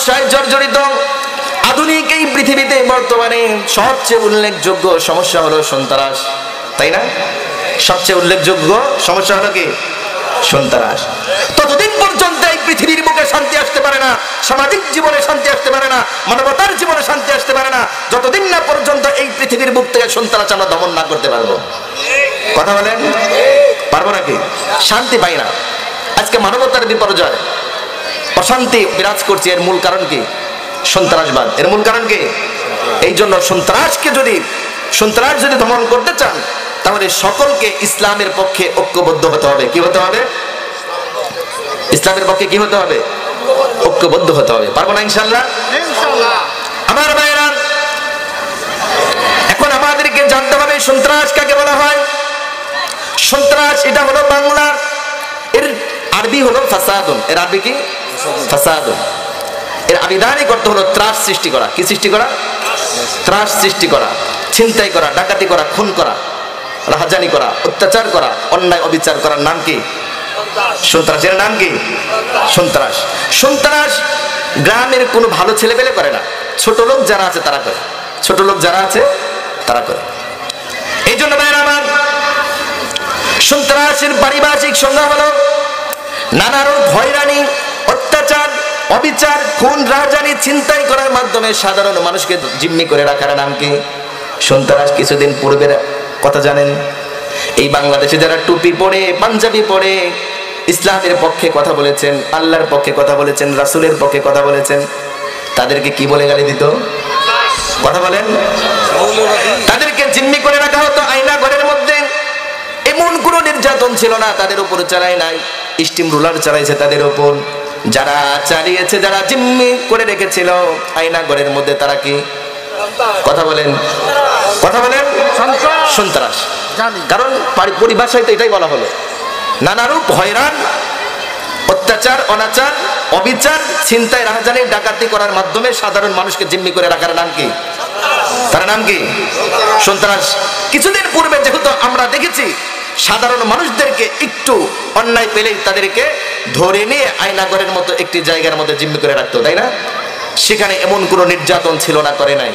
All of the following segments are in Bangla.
সমস্যায় জর্জরিত। আধুনিক এই পৃথিবীতে বর্তমানে সবচেয়ে উল্লেখযোগ্য সমস্যা হলো সন্ত্রাস, তাই না? সবচেয়ে উল্লেখযোগ্য সমস্যা হলো কি? সন্ত্রাস। ততদিন পর্যন্ত এই পৃথিবীর বুকে শান্তি আসতে পারে না, সামাজিক জীবনে শান্তি আসতে পারে না, মানবতার জীবনে শান্তি আসতে পারে না, যতদিন না পর্যন্ত এই পৃথিবীর বুক থেকে সন্ত্রাস আমরা দমন না করতে পারবো। কথা বলেন, পারবো নাকি? শান্তি পাই না। আজকে মানবতার বিপর্যয়, অশান্তি বিরাজ করছে। এর মূল কারণ কি? সন্ত্রাসবাদ। এর মূল কারণ কি? এই জন্য সন্ত্রাস যদি দমন করতে চান, তাহলে সকলকে ইসলামের পক্ষে ঐক্যবদ্ধ হতে হবে। কি হতে হবে? ইসলামের পক্ষে কি হতে হবে? ঐক্যবদ্ধ হতে হবে। পারবো না ইনশাআল্লাহ? আমার ভাইরা, এখন আমাদেরকে জানতে হবে সন্ত্রাস কাকে বলা হয়। সন্ত্রাস এটা হলো বাংলা, এর আরবি হলো ফাসাদুন। এর আরবি কি? ফাসাদুন। এর আবিধানিক অর্থ হলো ত্রাস সৃষ্টি করা। কি সৃষ্টি করা? ত্রাস সৃষ্টি করা, ছিনতাই করা, ডাকাতি করা, খুন করা, রাহাজানি করা, অত্যাচার করা, অন্যায় অবিচার করার নাম কি? সন্ত্রাস। এর নাম কি? সন্ত্রাস। সন্ত্রাস গ্রামের কোনো ভালো ছেলে পেলে করে না, ছোট লোক যারা আছে তারা করে। ছোট লোক যারা আছে তারা করে। এই জন্য ভাইরা আমার, সন্ত্রাসের পারিভাষিক সংজ্ঞা হলো নানা রূপ হয়রানি, অত্যাচার, অবিচার, খুন, রাহাজানি, ছিনতাই করার মাধ্যমে সাধারণ মানুষকে জিম্মি করে রাখার নাম কি? সন্ত্রাস। কিছুদিন পূর্বের কথা জানেন, এই বাংলাদেশে যারা টুপি পরে, পাঞ্জাবি পরে ইসলামের পক্ষে কথা বলেছেন, আল্লাহর পক্ষে কথা বলেছেন, রাসূলের পক্ষে কথা বলেছেন, তাদেরকে কি বলে গালি দিত? কথা বলেন। তাদেরকে জিম্মি করে রাখা হতো আয়না ঘরের মধ্যে। এমন কোন নির্যাতন ছিল না তাদের উপর চালায় নাই, স্টিম রুলার চালাইছে তাদের উপর। যারা চালিয়েছে, যারা জিম্মি করে রেখেছিল আয়না ঘরের মধ্যে, তারা কি? কথা বলেন, কথা বলেন। সন্ত্রাস। কারণ পরিভাষায় তো এটাই বলা হলো, নানারূপ হয়রান, অত্যাচার, অনাচার, অবিচার, ছিনতাই, রাহাজানি, ডাকাতি করার মাধ্যমে সাধারণ মানুষকে জিম্মি করে রাখার নাম কি? তার নাম কি? সন্ত্রাস। কিছুদিন পূর্বে যেহেতু আমরা দেখেছি সাধারণ মানুষদেরকে একটু অন্যায় পেলেই তাদেরকে ধরে নিয়ে আয়নাঘরের মতো একটি জায়গার মধ্যে জিম্মি করে রাখতো, তাই না? সেখানে এমন কোনো নির্যাতন ছিল না, করে নাই।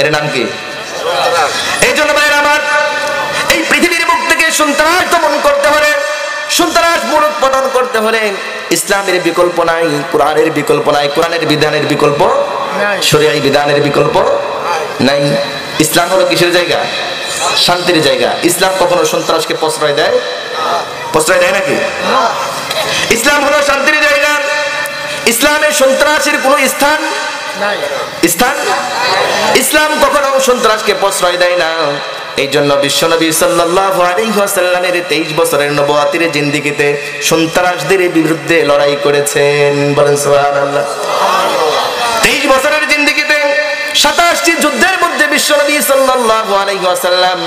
এর নাম কি? এই জন্য ভাইরা আমার, এই পৃথিবীর বুক থেকে সন্ত্রাস দমন করতে হলে, সন্ত্রাস মূলোৎপাটন করতে হলে ইসলামের বিকল্প নাই, কোরআনের বিকল্প নাই, কোরআনের বিধানের বিকল্প, শরিয়ার বিধানের বিকল্প নাই। ইসলাম হলো কিসের জায়গা? শান্তির জায়গা। ইসলাম কখনো সন্ত্রাসকে প্রশ্রয় দেয়? প্রশ্রয় দেয় নাকি? ইসলাম হলো শান্তির জায়গা। ইসলামে সন্ত্রাসের কোনো স্থান নাই। স্থান? ইসলাম কখনো সন্ত্রাসকে প্রশ্রয় দেয় না। এই জন্য বিশ্বনবী সাল্লাল্লাহু আলাইহি ওয়াসাল্লামের 23 বছরের নবুয়তের জিন্দেগিতে সন্ত্রাসদের বিরুদ্ধে লড়াই করেছেন। বলেন সুবহানাল্লাহ। 23 বছরের জিন্দেগিতে 27টি যুদ্ধের মধ্যে বিশ্বনবী সাল্লাল্লাহু আলাইহি ওয়াসাল্লাম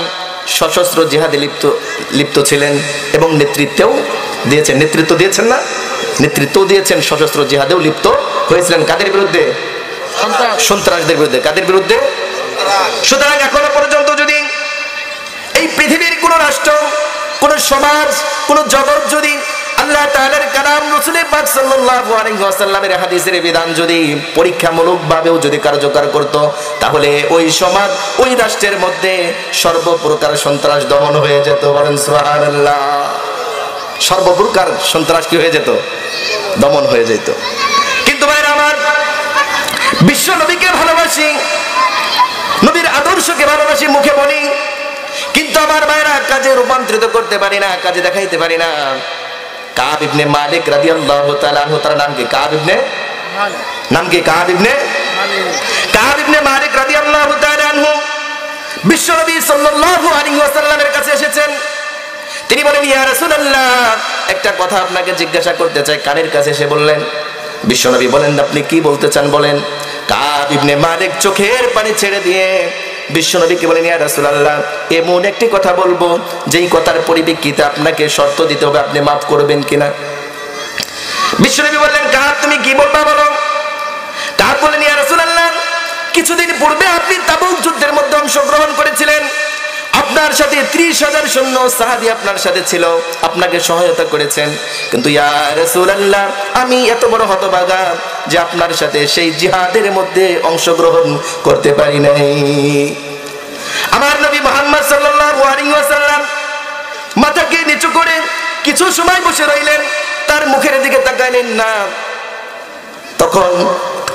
সশস্ত্র জিহাদে লিপ্ত ছিলেন এবং নেতৃত্ব দিয়েছেন না? নেতৃত্ব দিয়েছেন, সশস্ত্র জিহাদেও লিপ্ত হয়েছিলেন। কাদের বিরুদ্ধে? সন্ত্রাসদের বিরুদ্ধে। কাদের বিরুদ্ধে? সুতরাং এখনো পর্যন্ত যদি এই পৃথিবীর কোন রাষ্ট্র, কোন সমাজ, কোন জগৎ যদি আল্লাহ তাআলার কালাম, রাসূল পাক সাল্লাল্লাহু আলাইহি ওয়াসাল্লামের হাদিসের বিধান যদি পরীক্ষামূলকভাবেও যদি কার্যকর করত, তাহলে ওই সমাজ, ওই রাষ্ট্রের মধ্যে সর্বপ্রকার সন্ত্রাস দমন হয়ে যেত। বলেন সুবহানাল্লাহ। সর্বপ্রকার সন্ত্রাস কি হয়ে যেত? দমন হয়ে যেত। কিন্তু ভাইরা আমার, বিশ্ব নবীকে ভালোবাসি, নবীর আদর্শকে ভালোবাসি, মুখে বলি, কিন্তু আমার ভাইরা কাজে রূপান্তরিত করতে পারি না, কাজে দেখাইতে পারি না। কাব ইবনে মালিক রাদিয়াল্লাহু তাআলা আনহু, তার নাম কি? কাব ইবনে মালিক। নাম কি? কাব ইবনে মালিক। কাব ইবনে মালিক রাদিয়াল্লাহু তাআলা আনহু বিশ্বনবী সাল্লাল্লাহু আলাইহি ওয়াসাল্লামের কাছে এসেছেন। তিনি বলেন, ইয়া রাসূলুল্লাহ, একটা কথা আপনাকে জিজ্ঞাসা করতে চাই। কানের কাছে এসে বললেন। বিশ্বনবী বলেন, আপনি কি বলতে চান বলেন। কাব ইবনে মালিক চোখের পানি ছেড়ে দিয়ে বিশ্বনবীকে বলেন, ইয়া রাসূলুল্লাহ, এমন একটি কথা বলবো যেই কথার পরিপ্রেক্ষিতে আপনাকে শর্ত দিতে হবে, আপনি মাফ করবেন কিনা। বিশ্বনবী বললেন, কাব তুমি কি বলবা বলো। কাব বলেন, ইয়া রাসূলুল্লাহ, কিছুদিন পূর্বে আপনি তাবুক যুদ্ধের মধ্যে অংশগ্রহণ করেছিলেন। আপনার আপনার সাথে 30,000 সৈন্য সাহাবী আপনার সাথে ছিল, আপনাকে সহায়তা করেছেন, কিন্তু ইয়া রাসূলুল্লাহ আমি এত বড় হতভাগা যে আপনার সাথে সেই জিহাদের মধ্যে অংশগ্রহণ করতে পারি নাই। আমার নবী মুহাম্মদ সাল্লাল্লাহু আলাইহি ওয়াসাল্লাম মাথাকে নিচু করে কিছু সময় বসে রইলেন, তার মুখের দিকে তাকাইলেন না। তখন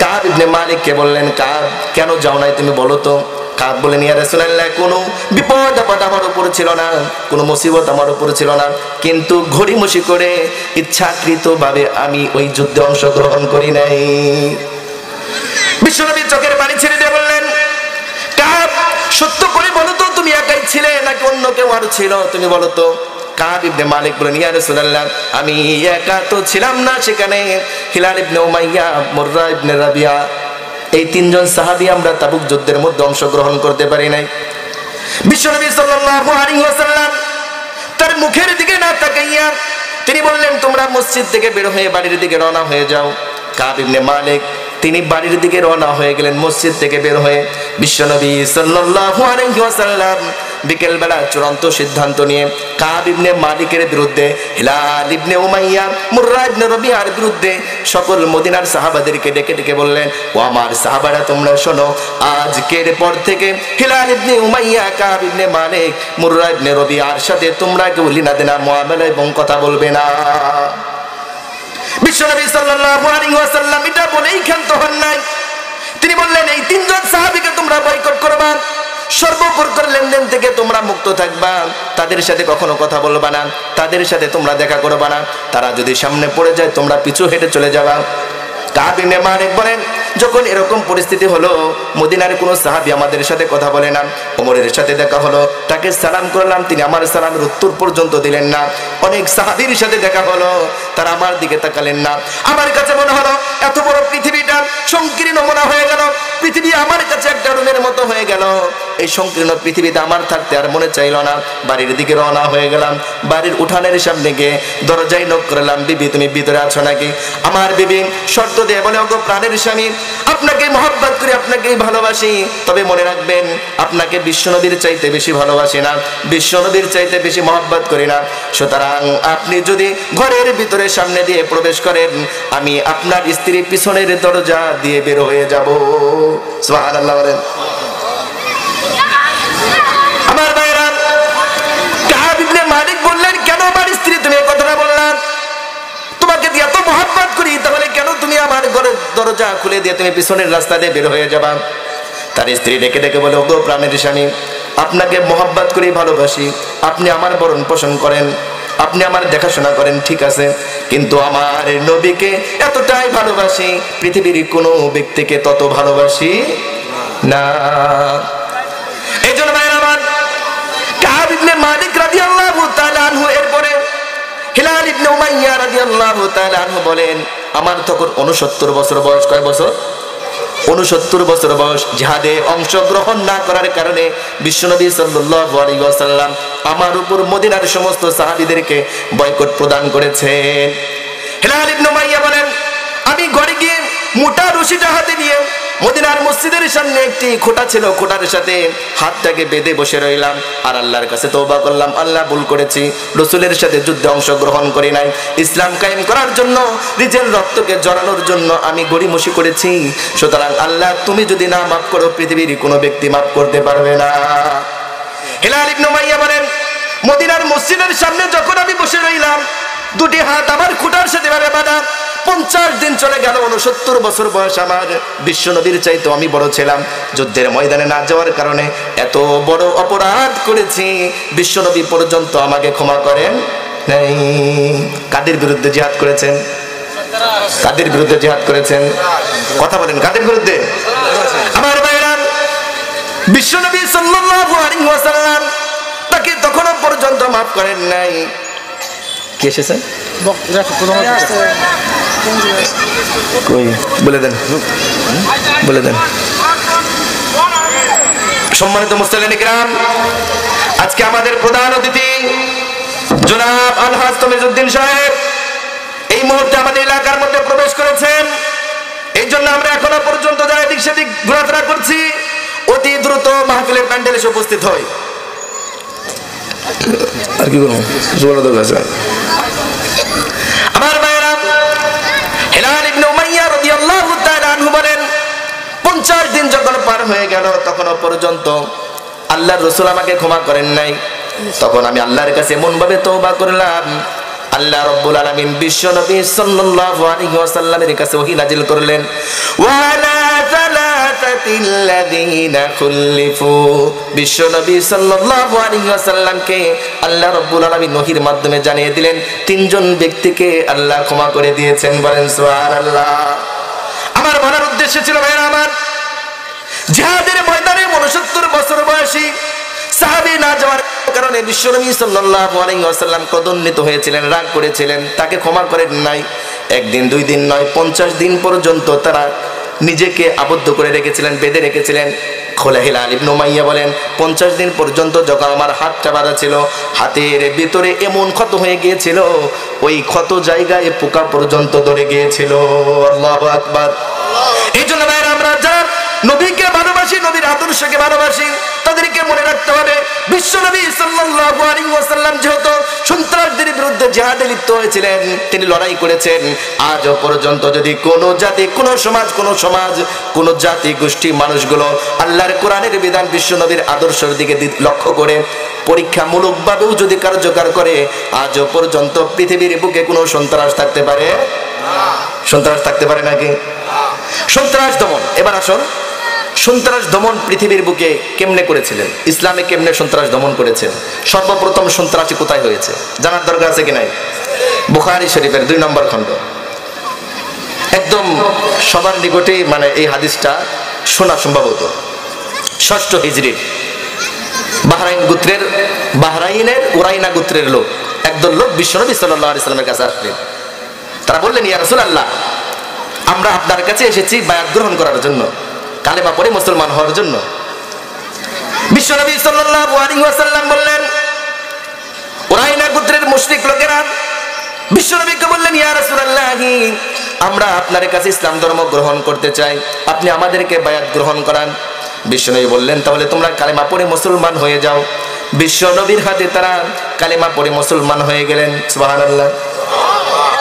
কাব ইবনে মালিককে বললেন, কাব কেন যাও নাই তুমি বলো তো? কাব বলেন, ইয়া রাসূলুল্লাহ কোনো বিপদ আপদ আমার উপর ছিল না, কোনো মুসিবত আমার উপর ছিল না, কিন্তু ঘড়িমসি করে ইচ্ছাকৃতভাবে আমি ওই যুদ্ধে অংশগ্রহণ করি নাই। বিশ্বনবী চোখের পানি ছেড়ে দিয়ে বললেন, কাব সত্য করে বলো তো তুমি একাই ছিলে নাকি অন্য কেউ আরো ছিল, তুমি বলো তো। কাব ইবনে মালিক বলেন, ইয়া রাসূলুল্লাহ আমি একা তো ছিলাম না, সেখানে হিলাল ইবনে উমাইয়া, মুররা ইবনে রাবিয়া, এই তিনজন সাহাবী আমরা তাবুক যুদ্ধের মধ্যে অংশগ্রহণ করতে পারি নাই। বিশ্বনবী সাল্লাল্লাহু আলাইহি ওয়াসাল্লাম তার মুখের দিকে না তাকাইয়া তিনি বললেন, তোমরা মসজিদ থেকে বের হয়ে বাড়ির দিকে রওনা হয়ে যাও। কাব ইবনে মালিক তিনি বাড়ির দিকে রওনা হয়ে গেলেন মসজিদ থেকে বের হয়ে। বিশ্বনবী সাল্লাল্লাহু আলাইহি ওয়াসাল্লাম বিকেল বেলা চূড়ান্ত সিদ্ধান্ত নিয়ে কাব ইবনে মালিকের বিরুদ্ধে, হিলাল ইবনে উমাইয়া, মুররা ইবনে রাবিয়ার বিরুদ্ধে সকল মদিনার সাহাবাদেরকে ডেকে ডেকে বললেন, ও আমার সাহাবারা তোমরা শোনো, আজকের পর থেকে হিলাল ইবনে উমাইয়া, কাব ইবনে মালিক, মুররা ইবনে রাবিয়ার সাথে তোমরা কেউ লিনাদেনা মুআমালা এবং কথা বলবে না। বিশ্বনবী সাল্লাল্লাহু আলাইহি ওয়াসাল্লাম এটা বলেই ক্ষান্ত হন নাই, তিনি বললেন, এই তিনজন সাহাবীকে তোমরা বয়কট করবা, সর্বপ্রকার লেনদেন থেকে তোমরা মুক্ত থাকবা, তাদের সাথে কখনো কথা বলবা না, তাদের সাথে তোমরা দেখা করবা না, তারা যদি সামনে পড়ে যায় তোমরা পিছু হেঁটে চলে যাবা। কাব ইবনে মালিক বলেন, যখন এরকম পরিস্থিতি হলো, মদিনার কোনো সাহাবী আমাদের সাথে কথা বলে না, ওমরের সাথে দেখা হলো, তাকে সালাম করলাম, তিনি আমার সালামের উত্তর পর্যন্ত দিলেন না। অনেক সাহাবীর সাথে দেখা হলো, তারা আমার দিকে তাকালেন না। আমার কাছে মনে হলো এত বড় পৃথিবীটা সংকীর্ণ মনে হয়ে গেল, পৃথিবী আমার কাছে একটা রুমের মতো হয়ে গেল। এই সংকীর্ণ পৃথিবীতে আমার থাকতে আর মনে চাইল না। বাড়ির দিকে রওনা হয়ে গেলাম। বাড়ির উঠানের সামনে গিয়ে দরজায় নক করলাম, বিবি তুমি ভিতরে আছো নাকি? আমার বিবি শর্ত দিয়ে বলে, ওগো প্রাণের স্বামী, আপনাকে মহব্বত করি, আপনাকেই ভালোবাসি, তবে মনে রাখবেন আপনাকে বিশ্বনবীর চাইতে বেশি ভালোবাসি না, বিশ্বনবীর চাইতে বেশি মহব্বত করি না, সুতরাং আপনি যদি ঘরের ভিতরে সামনে দিয়ে প্রবেশ করেন, আমি আপনার স্ত্রী পিছনের দরজা দিয়ে বের হয়ে যাব। সুবহানাল্লাহ বলেন। আমার ভাইরা, কাব ইবনে মালিক বললেন, কেন আমার স্ত্রী তুমি এই কথাটা বললাম? তোমাকে দিয়ে এত মহব্বত করি, তাহলে কেন তুমি আমার ঘরের দরজা খুলে দিয়ে তুমি পিছনের রাস্তা দিয়ে বের হয়ে যাবা? তার স্ত্রী ডেকে ডেকে বলে, ওগো প্রাণের স্বামী, আপনাকে মহব্বত করি, ভালোবাসি, আপনি আমার ভরণ পোষণ করেন, আপনি আমার দেখাশোনা করেন, ঠিক আছে, কিন্তু আমার নবীকে এতটাই ভালোবাসি, পৃথিবীর কোনো ব্যক্তিকে তত ভালোবাসি না। এই জন্য ভাইরা আমার, কাব ইবনে মালিক রাদিয়াল্লাহু তাআলা আনহু এরপরে হিলাল ইবনে উমাইয়া রাদিয়াল্লাহু তাআলা আনহু বলেন, আমার তখন 69 বছর বয়স। কয় বছর? 69 বছর বয়স। জিহাদে অংশগ্রহণ না করার কারণে বিশ্বনবী সাল্লাল্লাহু আলাইহি ওয়াসাল্লাম আমার উপর মদিনার সমস্ত সাহাবীদেরকে বয়কট প্রদান করেছেন। হিলাল ইবনে উমাইয়া বলেন, আমি ঘরে গিয়ে মোটা রশিটা হাতে নিয়ে মদিনার মসজিদের সামনে একটি খোঁটা ছিল, খোঁটার সাথে হাতটাকে বেঁধে বসে রইলাম আর আল্লাহর কাছে তওবা করলাম, আল্লাহ ভুল করেছি, রাসূলের সাথে যুদ্ধে অংশগ্রহণ করি নাই, ইসলাম কায়েম করার জন্য, নিজের রক্তকে জড়ানোর জন্য আমি গড়িমসি করেছি, সুতরাং আল্লাহ তুমি যদি না মাফ করো, পৃথিবীর কোনো ব্যক্তি মাফ করতে পারবে না। হিলাল ইবনে উমাইয়া বলেন, মদিনার মসজিদের সামনে যখন আমি বসে রইলাম, দুটি হাত আমার খোঁটার সাথে বাঁধা, 50 দিন চলে গেল, 69 বছর বয়স আমার। বিশ্বনবীর চাইতে আমি বড় ছিলাম, যুদ্ধের ময়দানে না যাওয়ার কারণে এত বড় অপরাধ করেছি, বিশ্বনবী পর্যন্ত আমাকে ক্ষমা করেন নাই। কাদের বিরুদ্ধে জিহাদ করেছেন? কাদের বিরুদ্ধে জিহাদ করেছেন? কথা বলেন, কাদের বিরুদ্ধে? আমার ভাইরা, বিশ্বনবী সাল্লাল্লাহু আলাইহি ওয়াসাল্লাম তাকে তখনও পর্যন্ত মাফ করেন নাই। কে এসেছেন? বলে দেন, বলে দেন। সম্মানিত মুসলিম কিরাম, আজকে আমাদের প্রধান অতিথি জনাব আলহাজ তমিজউদ্দিন সাহেব এই মুহূর্তে আমাদের এলাকার মধ্যে প্রবেশ করেছেন। এই জন্য আমরা এখনো পর্যন্ত যারা এদিক সেদিক ঘোরাফেরা করছি, অতি দ্রুত মাহফিলের প্যান্ডেলে এসে উপস্থিত হই। আর কি করবো জোড়া দরকার আছে। আমার ভাইরা, হিলাল ইবনে উমাইয়া রাদিয়াল্লাহু তাআলা আনহু বলেন 50 দিন যখন পার হয়ে গেল তখনও পর্যন্ত আল্লাহর রাসূল আমাকে ক্ষমা করেন নাই। তখন আমি আল্লাহর কাছে এমন ভাবে তওবা করলাম, আল্লাহ রাব্বুল আলামিন বিশ্ব নবী সাল্লাল্লাহু আলাইহি ওয়াসাল্লামের কাছে ওহী নাজিল করলেন, ওয়ালা সালাতাতিল্লাযীনা খুল্লিফু। বিশ্ব নবী সাল্লাল্লাহু আলাইহি ওয়াসাল্লামকে আল্লাহ রাব্বুল আলামিন ওহীর মাধ্যমে জানিয়ে দিলেন 3 জন ব্যক্তিকে আল্লাহ ক্ষমা করে দিয়েছেন। বলেন সুবহানাল্লাহ। আমার বলার উদ্দেশ্য ছিল ভাইরা আমার, জিহাদের ময়দানে 69 বছর বয়সী সাহাবী না যাওয়ার কারণে বিশ্বনবী সাল্লাল্লাহু আলাইহি ওয়াসাল্লাম ক্রোধান্বিত হয়েছিলেন, রাগ করেছিলেন, তাকে ক্ষমা করেন নাই। একদিন 2 দিন নয় 50 দিন পর্যন্ত তারা নিজেকে আবদ্ধ করে রেখেছিলেন, বেঁধে রেখেছিলেন। হিলাল ইবনে উমাইয়া বলেন 50 দিন পর্যন্ত যখন আমার হাতটা বাঁধা ছিল, হাতের ভিতরে এমন ক্ষত হয়ে গিয়েছিল, ওই ক্ষত জায়গায় পোকা পর্যন্ত ধরে গিয়েছিল। আল্লাহু আকবার। এই জন্য ভাইরা আমরা যারা নবীকে ভালোবাসি, নবীর আদর্শকে ভালোবাসি, তাদেরকে মনে রাখতে হবে বিশ্বনবী সাল্লাল্লাহু আলাইহি ওয়াসাল্লাম যেহেতু সন্ত্রাসীদের বিরুদ্ধে জিহাদে লিপ্ত হয়েছিলেন, তিনি লড়াই করেছেন। আজও পর্যন্ত যদি কোনো জাতি, কোনো সমাজ, কোনো জাতি গোষ্ঠী মানুষগুলো আল্লাহর কোরআনের বিধান, বিশ্বনবীর আদর্শের দিকে লক্ষ্য করে পরীক্ষামূলকভাবেও যদি কার্যকর করে, আজও পর্যন্ত পৃথিবীর বুকে কোনো সন্ত্রাস থাকতে পারে না। সন্ত্রাস থাকতে পারে নাকি? সন্ত্রাস দমন। এবার আসুন, সন্ত্রাস দমন পৃথিবীর বুকে কেমনে করেছিলেন, ইসলামে কেমনে সন্ত্রাস দমন করেছেন? সর্বপ্রথম সন্ত্রাসী কোথায় হয়েছে জানার দরকার আছে কি নাই? বুখারী শরীফের 2 নম্বর খণ্ড। একদম সবার নিকটে মানে এই হাদিসটা শোনা সম্ভবত 6ষ্ঠ হিজরির বাহরাইনের উরাইনা গোত্রের লোক, একদল লোক বিশ্বনবী সাল্লাল্লাহু আলাইহি সাল্লামের কাছে আসলেন। তারা বললেন, ইয়া রাসূলুল্লাহ, আমরা আপনার কাছে এসেছি বায়াত গ্রহণ করার জন্য, কালেমা পড়ে মুসলমান হওয়ার জন্য। বিশ্বনবী সাল্লাল্লাহু আলাইহি ওয়াসাল্লাম বললেন, উরাইনা গোত্রের মুশরিক লোকেরা বিশ্বনবীকে বললেন, ইয়া রাসূলুল্লাহ, আমরা আপনার কাছে ইসলাম ধর্ম গ্রহণ করতে চাই, আপনি আমাদেরকে বায়াত গ্রহণ করান। বিশ্বনবী বললেন, তাহলে তোমরা কালেমা পড়ে মুসলমান হয়ে যাও। বিশ্বনবীর হাতে তারা কালেমা পড়ে মুসলমান হয়ে গেলেন। সুবহানাল্লাহ।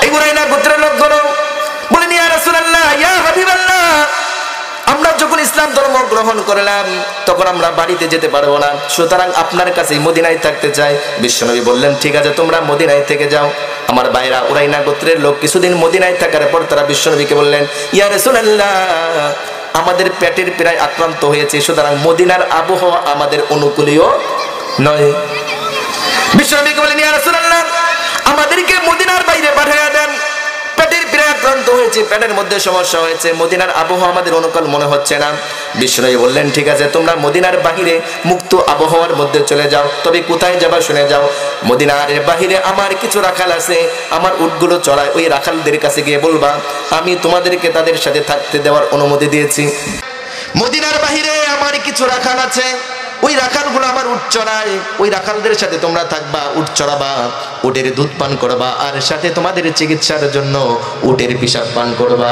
এই উরাইনা গোত্রের লোকগুলো বলেন, ইয়া রাসূলুল্লাহ, ইয়া হাবিবাল্লাহ, আমরা যখন ইসলাম ধর্ম গ্রহণ করলাম তখন আমরা বাড়িতে যেতে পারবো না, সুতরাং আপনার কাছে মদিনায় থাকতে চাই। বিশ্বনবী বললেন, ঠিক আছে, তোমরা মদিনায় থেকে যাও। আমার ভাইরা, উরাইনা গোত্রের লোক কিছুদিন মদিনায় থাকার পর তারা বিশ্বনবীকে বললেন, ইয়া রাসূলুল্লাহ, আমাদের পেটের পীড়ায় আক্রান্ত হয়েছে, সুতরাং মদিনার আবহাওয়া আমাদের অনুকূলীয় নয়। বিশ্বনবীকে বললেন, ইয়া রাসূলুল্লাহ, আমাদেরকে মদিনার বাইরে পাঠিয়ে দেন, পেটের পীড়ায় আক্রান্ত হয়েছে, পেটের মধ্যে সমস্যা হয়েছে, মদিনার আবহাওয়া আমাদের অনুকূল মনে হচ্ছে না। বিশ্বনবী বললেন, ঠিক আছে, তোমরা মদিনার বাহিরে মুক্ত আবহাওয়ার মধ্যে চলে যাও। তবে কোথায় যাবা শুনে যাও। মদিনার বাহিরে আমার কিছু রাখাল আছে, আমার উটগুলো চড়ায়, ওই রাখালদের কাছে গিয়ে বলবা আমি তোমাদেরকে তাদের সাথে থাকতে দেওয়ার অনুমতি দিয়েছি। মদিনার বাহিরে আমার কিছু রাখাল আছে, ওই রাখালগুলো আমার উট চড়ায়, ওই রাখালদের সাথে তোমরা থাকবা, উট চড়াবা, উটের দুধ পান করবা, আর সাথে তোমাদের চিকিৎসার জন্য উটের পিশাব পান করবা।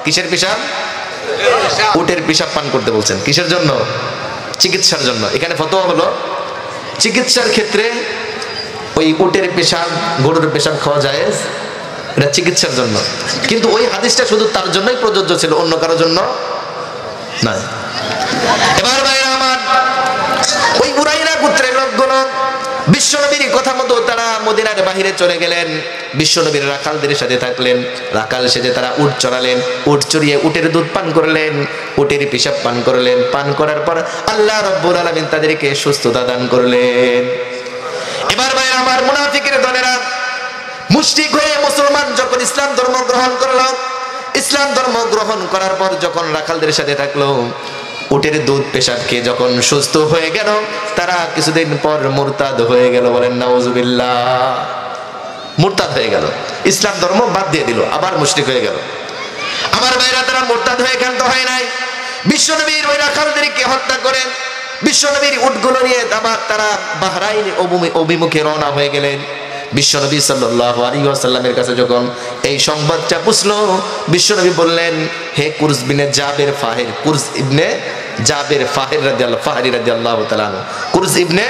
কিসের পিশাব? উটের পিশাব পান করতে বলছেন। কিসের জন্য? চিকিৎসার জন্য। এখানে ফতোয়া হলো চিকিৎসার ক্ষেত্রে ওই উটের পেশাব, গরুর পেশাব খাওয়া জায়েজ, এটা চিকিৎসার জন্য। কিন্তু ওই হাদিসটা শুধু তার জন্যই প্রযোজ্য ছিল, অন্য কারোর জন্য না। এবার ভাইরা আমার, ওই উরাইনা গোত্রের লোকগুলো বিশ্বনবীর কথা মতো তারা মদিনার বাহিরে চলে গেলেন, বিশ্বনবীর রাখালদের সাথে থাকলেন, রাখাল সেজে তারা উট চড়ালেন, উট চড়িয়ে উটের দুধ পান করলেন, উটের পিশাব পান করলেন। পান করার পর আল্লাহ রাব্বুল আলামিন তাদেরকে সুস্থতা দান করলেন। এবার ভাইরা আমার, মুনাফিকের দলেরা মুশরিক হয়ে মুসলমান যখন ইসলাম ধর্ম গ্রহণ করলো, ইসলাম ধর্ম গ্রহণ করার পর যখন রাখালদের সাথে থাকলো, উটের দুধ পেশাব খেয়ে যখন সুস্থ হয়ে গেল, তারা কিছুদিন পর মুরতাদ হয়ে গেল। বলেন নাউজুবিল্লাহ। মুরতাদ হয়ে গেল, ইসলাম ধর্ম বাদ দিয়ে দিল, আবার মুশরিক হয়ে গেল। আমার ভাইরা, তারা মুরতাদ হয়ে ক্ষান্ত হয় নাই, বিশ্বনবীর ওই রাখালদেরকে হত্যা করেন। বিশ্বনবীর উটগুলো নিয়ে আবার তারা বাহরাইন অভিমুখে রওনা হয়ে গেলেন। বিশ্বনবী সাল্লাল্লাহু আলাইহি ওয়াসাল্লামের কাছে যখন এই সংবাদটা পৌঁছলো, বিশ্বনবী বললেন, হে কুরস ইবনে জাবের ফাহির, কুরস ইবনে জাবের ফাহির রাদিয়াল্লাহু তাআলা আনহু, কুরস ইবনে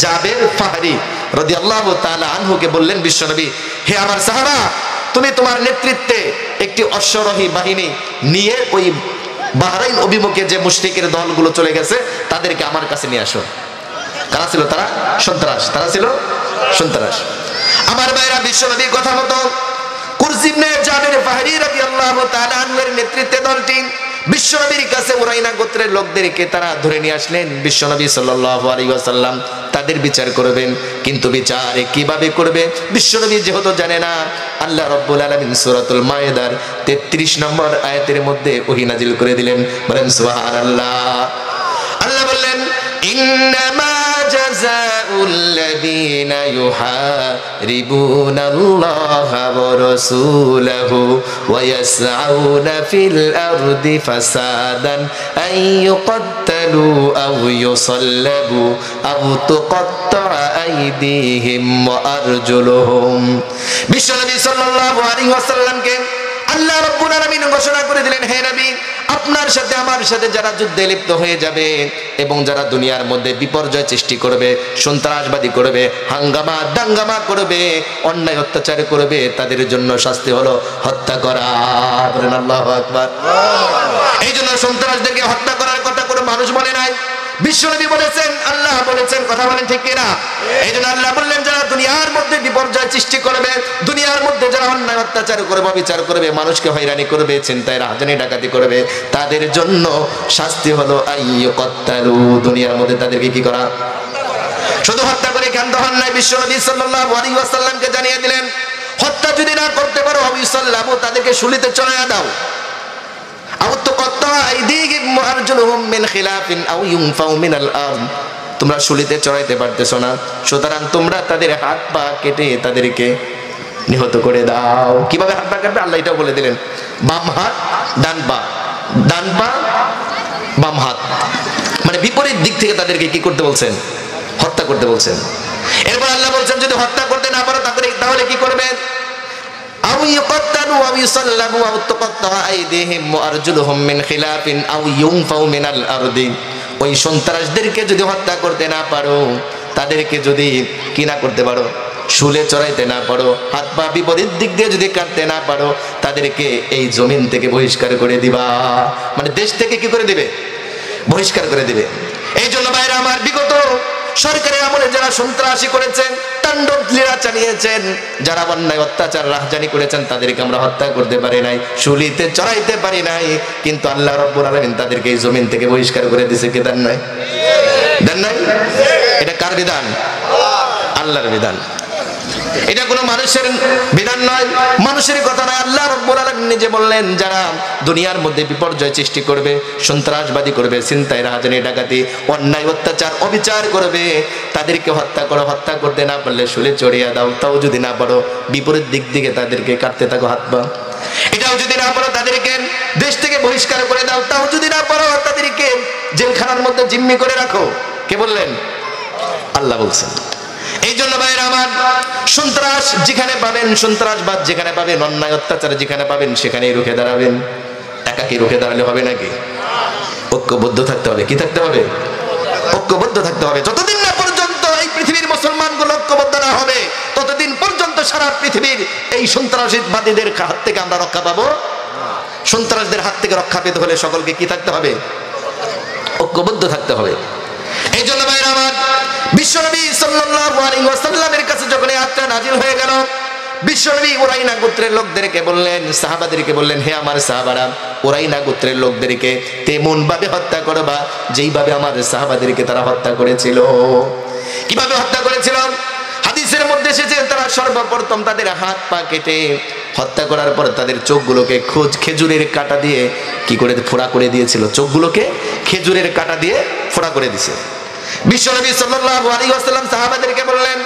জাবের ফাহরি রাদিয়াল্লাহু তাআলা আনহুকে বললেন বিশ্বনবী, হে আমার সাহাবা, তুমি তোমার নেতৃত্বে একটি অশ্বরোহী বাহিনী নিয়ে ওই বাহরাইন অভিমুখে যে মুশরিকের দলগুলো চলে গেছে তাদেরকে আমার কাছে নিয়ে আসো। কারা ছিল তারা? সন্ত্রাস। তারা ছিল সন্ত্রাস। আমার ভাইরা, বিশ্বনবীর কথা মতো কুরজ ইবনে জাবির বাহরি রাদিয়াল্লাহু তাআলা আনহুর নেতৃত্বে দলটি বিশ্বনবীর কাছে উরাইনা গোত্রের লোকদেরকে তারা ধরে নিয়ে আসলেন। বিশ্বনবী সাল্লাল্লাহু আলাইহি ওয়াসাল্লাম তাদের বিচার করবেন, কিন্তু বিচার কিভাবে করবে বিশ্বনবী যেহেতু জানে না। আল্লাহ রাব্বুল আলামিন সূরাতুল মায়েদার 33 নম্বর আয়াতের মধ্যে ওহী নাজিল করে দিলেন। বলেন সুবহানাল্লাহ। আল্লাহ বললেন, ইন্নামা জাযাউল লাযীনা ইউহারিবুনাল্লাহা ওয়া রাসূলাহু ওয়া ইয়াসআউনা ফিল আরদি ফাসাদান আন ইউকাত্তালু আও ইউসাল্লাবু আও তুকাত্তা'a আইদিহিম ওয়া আরজুলুহুম। বিশ্বনবী সাল্লাল্লাহু আলাইহি ওয়াসাল্লামকে আল্লাহ রাব্বুল আলামিন ঘোষণা করে দিলেন, হে নবী, আপনার সাথে আমার সাথে যারা যুদ্ধে লিপ্ত হয়ে যাবে এবং যারা দুনিয়ার মধ্যে বিপর্যয় সৃষ্টি করবে, সন্ত্রাসবাদী করবে, হাঙ্গামা দাঙ্গামা করবে, অন্যায় অত্যাচার করবে, তাদের জন্য শাস্তি হলো হত্যা করা। বলেন আল্লাহু আকবার। এই জন্য সন্ত্রাসদেরকে হত্যা করার কথা কোনো মানুষ বলে নাই, বিশ্বনবী বলেছেন, আল্লাহ বলেছেন। কথা বলেন ঠিক কিনা? এই জন্য আল্লাহ বললেন, যারা দুনিয়ার মধ্যে বিপর্যয় সৃষ্টি করবে, দুনিয়ার মধ্যে যারা অন্যায় অত্যাচার করবে, বিচার করবে, মানুষকে হয়রানি করবে, ছিনতাই রাহাজানি ডাকাতি করবে, তাদের জন্য শাস্তি হলো আইয়ুকাত্তালু। দুনিয়ার মধ্যে তাদেরকে কি করা? শুধু হত্যা করে ক্ষান্ত হন নাই, বিশ্বনবী সাল্লাল্লাহু আলাইহি ওয়াসাল্লামকে জানিয়ে দিলেন, হত্যা যদি না করতে পারো আবিসাল্লামু, তাদেরকে শুলিতে চড়াইয়া দাও। তোমরা শুলিতে চড়াইতে পারতেছো না, সুতরাং তোমরা তাদের হাত পা কেটে তাদেরকে নিহত করে দাও। কিভাবে হাত পা কাটবে আল্লাহ এটাও বলে দিলেন, বাম হাত ডান পা, ডান পা বাম হাত, মানে বিপরীত দিক থেকে তাদেরকে কি করতে বলছেন? হত্যা করতে বলছেন। এরপর আল্লাহ বলছেন, যদি হত্যা করতে না পারো তাহলে কি করবে? আও ইউকাত্তালু আও ইউসাল্লাবু আও তুকাত্তা'a আইদিহিম ওয়া আরজুলুহুম মিন খিলাফিন আও ইউনফাউ মিনাল আরদি। ওই সন্ত্রাসদেরকে যদি হত্যা করতে না পারো, তাদেরকে যদি কি না করতে পারো, শুলে চড়াইতে না পারো, হাত পা বিপরীত দিক দিয়ে যদি কাটতে না পারো, তাদেরকে এই জমিন থেকে বহিষ্কার করে দিবা। মানে দেশ থেকে কি করে দিবে? বহিষ্কার করে দিবে। এই জন্য ভাইরা আমার, বিগত সরকারের আমলে যারা সন্ত্রাসী করেছেন, তাণ্ডব লীলা চালিয়েছেন, যারা অন্যায় অত্যাচার রাহাজানি করেছেন, তাদেরকে আমরা হত্যা করতে পারি নাই, শুলিতে চড়াইতে পারি নাই, কিন্তু আল্লাহ রাব্বুল আলামিন তাদেরকে এই জমিন থেকে বহিষ্কার করে দিয়েছে। কে দেন নাই? দেন নাই? এটা কার বিধান? আল্লাহর বিধান। এটা কোনো মানুষের বিধান নয়, মানুষের কথা নয়। আল্লাহ রাব্বুল আলামিন নিজে বললেন, যারা দুনিয়ার মধ্যে বিপর্যয় সৃষ্টি করবে, সন্ত্রাসবাদী করবে, ছিনতাই রাহাজানি ডাকাতি, অন্যায় অত্যাচার অবিচার করবে, তাদেরকে হত্যা করো। হত্যা করতে না পারলে শুলে চড়িয়ে দাও। তাও যদি না পারো, বিপরীত দিক থেকে তাদেরকে কাটতে থাকো হাত পা। এটাও যদি না পারো, তাদেরকে দেশ থেকে বহিষ্কার করে দাও। তাও যদি না পারো, তাদেরকে জেলখানার মধ্যে জিম্মি করে রাখো। কে বললেন? আল্লাহ বলছেন। এই জন্য ভাইরা আমার, সন্ত্রাস যেখানে পাবেন, সন্ত্রাসবাদ যেখানে পাবেন, অন্যায় অত্যাচার যেখানে পাবেন, সেখানেই রুখে দাঁড়াবেন। একাকি রুখে দাঁড়ালে হবে নাকি? ঐক্যবদ্ধ থাকতে হবে। কি থাকতে হবে? ঐক্যবদ্ধ থাকতে হবে। যতদিন না পর্যন্ত এই পৃথিবীর মুসলমানগুলো ঐক্যবদ্ধ না হবে, ততদিন পর্যন্ত সারা পৃথিবীর এই সন্ত্রাসবাদীদের হাত থেকে আমরা রক্ষা পাবো। সন্ত্রাসদের হাত থেকে রক্ষা পেতে হলে সকলকে কি থাকতে হবে? ঐক্যবদ্ধ থাকতে হবে। এই জন্য ভাইরা আমার, বিশ্বনবী সাল্লাল্লাহু আলাইহি ওয়াসাল্লামের কাছে যখন এই আয়াতটা নাযিল হয়ে গেল, বিশ্বনবী উরাইনা গোত্রের লোকদেরকে বললেন, সাহাবাদেরকে বললেন, হে আমার সাহাবারা, উরাইনা গোত্রের লোকদেরকে তেমন ভাবে হত্যা করবা যেইভাবে আমার সাহাবাদেরকে তারা হত্যা করেছিল। কিভাবে হত্যা করেছিল? হাদিসের মধ্যে এসেছে, তারা সর্বপ্রথম তাদের হাত পা কেটে হত্যা করার পর তাদের চোখগুলোকে খেজুরের কাঁটা দিয়ে কি করে ফোড়া করে দিয়েছিল। চোখগুলোকে খেজুরের কাঁটা দিয়ে ফোড়া করে দিয়েছে। বিশ্বনবী সাল্লাল্লাহু আলাইহি ওয়াসাল্লাম সাহাবাদেরকে বললেন,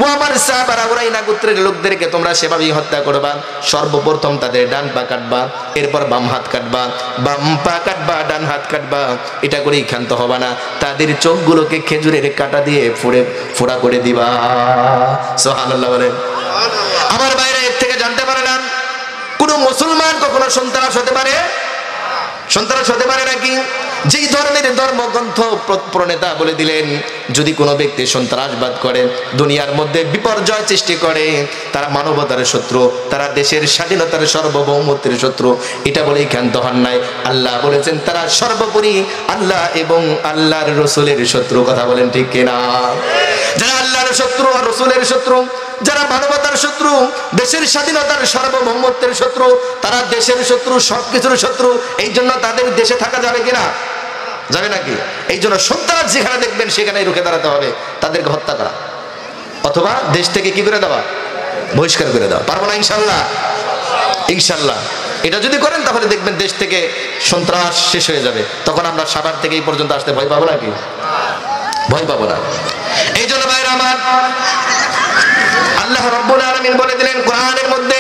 ও আমার সাহাবারা, উরাইনা গোত্রের লোকদেরকে তোমরা সেভাবেই হত্যা করবা। সর্বপ্রথম তাদের ডান পা কাটবা, এরপর বাম হাত কাটবা, বাম পা কাটবা, ডান হাত কাটবা। এটা করেই ক্ষান্ত হবা না, তাদের চোখগুলোকে খেজুরের কাঁটা দিয়ে ফোড়া করে দিবা। সুবহানাল্লাহ বলেন। আমার বাইরে এর থেকে জানতে পারলাম, কোন মুসলমান কখনো সন্ত্রাস হতে পারে? সন্ত্রাস হতে পারে নাকি? যেই ধরনের ধর্মগ্রন্থ প্রণেতা বলে দিলেন, যদি কোনো ব্যক্তি সন্ত্রাসবাদ করে, দুনিয়ার মধ্যে বিপর্যয় সৃষ্টি করে, তারা মানবতার শত্রু, তারা দেশের স্বাধীনতার সার্বভৌমত্বের শত্রু, এটা বলেই ক্ষান্ত হন নাই। আল্লাহ বলেছেন তারা সর্বোপরি আল্লাহ এবং আল্লাহর রসুলের শত্রু। কথা বলেন ঠিক কিনা? যারা আল্লাহর শত্রু আর রসুলের শত্রু, যারা মানবতার শত্রু, দেশের স্বাধীনতার সার্বভৌমত্বের শত্রু, তারা দেশের শত্রু, সবকিছুর শত্রু। এই জন্য তাদের দেশে থাকা যাবে কিনা? যাবে নাকি? এই জন্য সন্ত্রাস যেখানে দেখবেন সেখানে রুখে দাঁড়াতে হবে, তাদেরকে হত্যা করা অথবা দেশ থেকে কি করে দেওয়া? বহিষ্কার করে দেওয়া। পারবো না ইনশাল্লাহ? ইনশাল্লাহ। এটা যদি করেন তাহলে দেখবেন দেশ থেকে সন্ত্রাস শেষ হয়ে যাবে। তখন আমরা সাভার থেকে এই পর্যন্ত আসতে ভয় পাবো নাকি? ভয় পাবো না। এই জন্য ভাইরা আমার, আল্লাহ রাব্বুল আলামিন বলে দিলেন কোরআনের মধ্যে,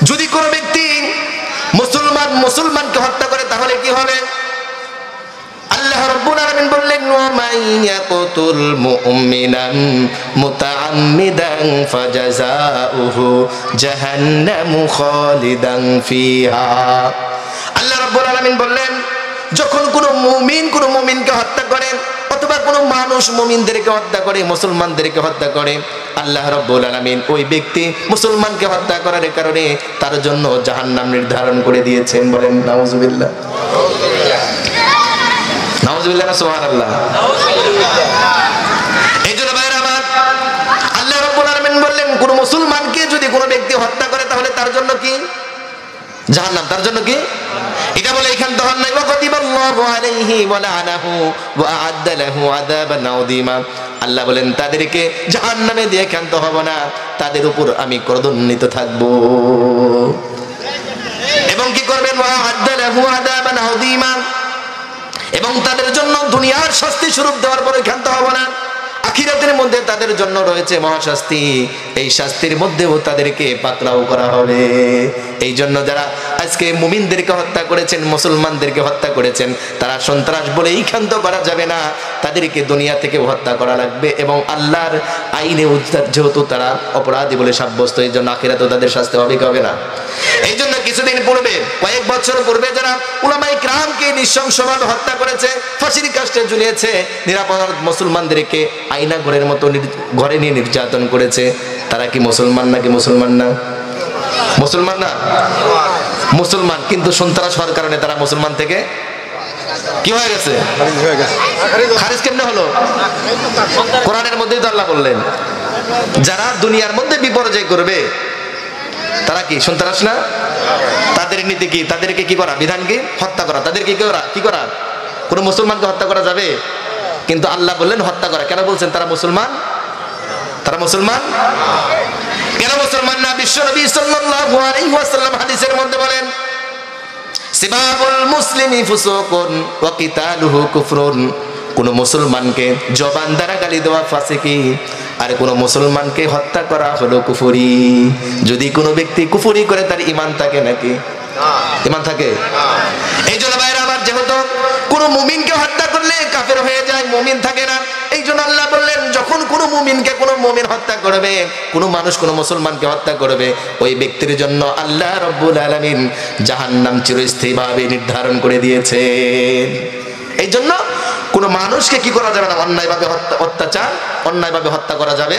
যদি কোনো ব্যক্তি মুসলমানকে হত্যা করে তাহলে কি হবে? আল্লাহ রাব্বুল আলামিন বললেন, ওয়া মান ইয়াকতুল মুমিনান মুতাআম্মিদান ফাজাযাউহু জাহান্নামু খালিদান ফিহা। আল্লাহ রাব্বুল আলামিন বললেন, যখন কোনো মুমিনকে হত্যা করে অথবা কোনো মানুষ মুমিনদেরকে হত্যা করে, মুসলমানদেরকে হত্যা করে, আল্লাহ রাব্বুল আলামিন ওই ব্যক্তি মুসলমানকে হত্যা করার কারণে তার জন্য জাহান্নাম নির্ধারণ করে দিয়েছেন। বলেন নাউজুবিল্লাহ। নাউজুবিল্লাহ না সুবহানাল্লাহ। এই জন্য ভাইরা আমার, আল্লাহ রাব্বুল আলামিন বললেন কোন মুসলমানকে যদি কোনো ব্যক্তি হত্যা করে তাহলে তার জন্য কি? জাহান্নাম। তার জন্য কি? এটা বলে এখান তখন নাই, ওয়াকাদিবাল্লাহু আলাইহি ওয়া লাআনাহু ওয়া আ'আদ্দা লাহু আযাবান আযীমা। আল্লাহ বলেন তাদেরকে জাহান্নামে দিয়ে ক্ষান্ত হব না, তাদের উপর আমি ক্রোধান্বিত থাকব। এবং কি করবেন? ওয়া আ'আদ্দা লাহু আযাবান আযীমা। এবং তাদের জন্য দুনিয়ার শাস্তি স্বরূপ দেওয়ার পরে ক্ষান্ত হব না, আখিরাতের মধ্যে তাদের জন্য রয়েছে মহাশাস্তি, এই শাস্তির মধ্যেও তাদেরকে পাকড়াও করা হবে। এই জন্য যারা আজকে মুমিনদেরকে হত্যা করেছেন, মুসলমানদেরকে হত্যা করেছেন, তারা সন্ত্রাস বলেই ক্ষান্ত করা যাবে না, তাদেরকে দুনিয়া থেকে হত্যা করা লাগবে। এবং আল্লাহর আইনে যেহেতু তারা অপরাধী বলে সাব্যস্ত, এই জন্য আখিরাতেও তাদের শাস্তি হবে কি হবে না? এই জন্য কিছুদিন পূর্বে, কয়েক বছর পূর্বে যারা উলামায়ে কিরামকে নৃশংসভাবে হত্যা করেছে, ফাঁসির কাস্টে ঝুলিয়েছে, নিরাপরাধ মুসলমানদেরকে আয়না ঘরের মতো ঘরে নিয়ে নির্যাতন করেছে, তারা কি মুসলমান নাকি মুসলমান না? মুসলমান না? মুসলমান, কিন্তু সন্ত্রাস হওয়ার কারণে তারা মুসলমান থেকে কি হয়ে গেছে? খারিজ কেমনে হলো? কোরআনের মধ্যেই তো আল্লাহ বললেন যারা দুনিয়ার মধ্যে বিপর্যয় করবে তারা কি সন্ত্রাস না? তাদের নীতি কি? তাদেরকে কি করা? বিধান কি? হত্যা করা। তাদেরকে কি করা? কোন মুসলমানকে হত্যা করা যাবে? কিন্তু আল্লাহ বললেন হত্যা করা। কেন বলছেন তারা মুসলমান? তারা মুসলমান কেন মুসলমান না? বিশ্বনবী সাল্লাল্লাহু আলাইহি ওয়াসাল্লাম হাদিসের মধ্যে বলেন, সিবাবুল মুসলিমি ফুসুকুন ওয়া কিতালুহু কুফরুন। কোন মুসলমানকে জবান দ্বারা গালি দেওয়া ফাসিকি, আর কোন মুসলমানকে হত্যা করা হলো কুফরি। যদি কোনো ব্যক্তি কুফরি করে তার ঈমান থাকে নাকি? ঈমান থাকে। এই জন্য ভাইরা আমার, যেহেতু কোন মুমিনকে হত্যা করলে কাফের হয়ে যায়, মুমিন থাকে না। এই জন্য আল্লাহ বললেন যখন কোনো মুমিনকে কোনো মুমিন হত্যা করবে, কোনো মানুষ কোনো মুসলমানকে হত্যা করবে, ওই ব্যক্তির জন্য আল্লাহ রাব্বুল আলামিন জাহান্নাম চিরস্থায়ীভাবে নির্ধারণ করে দিয়েছেন। এই জন্য কোনো মানুষকে কি করা যাবে না? অন্যায়ভাবে অত্যাচার, অন্যায়ভাবে হত্যা করা যাবে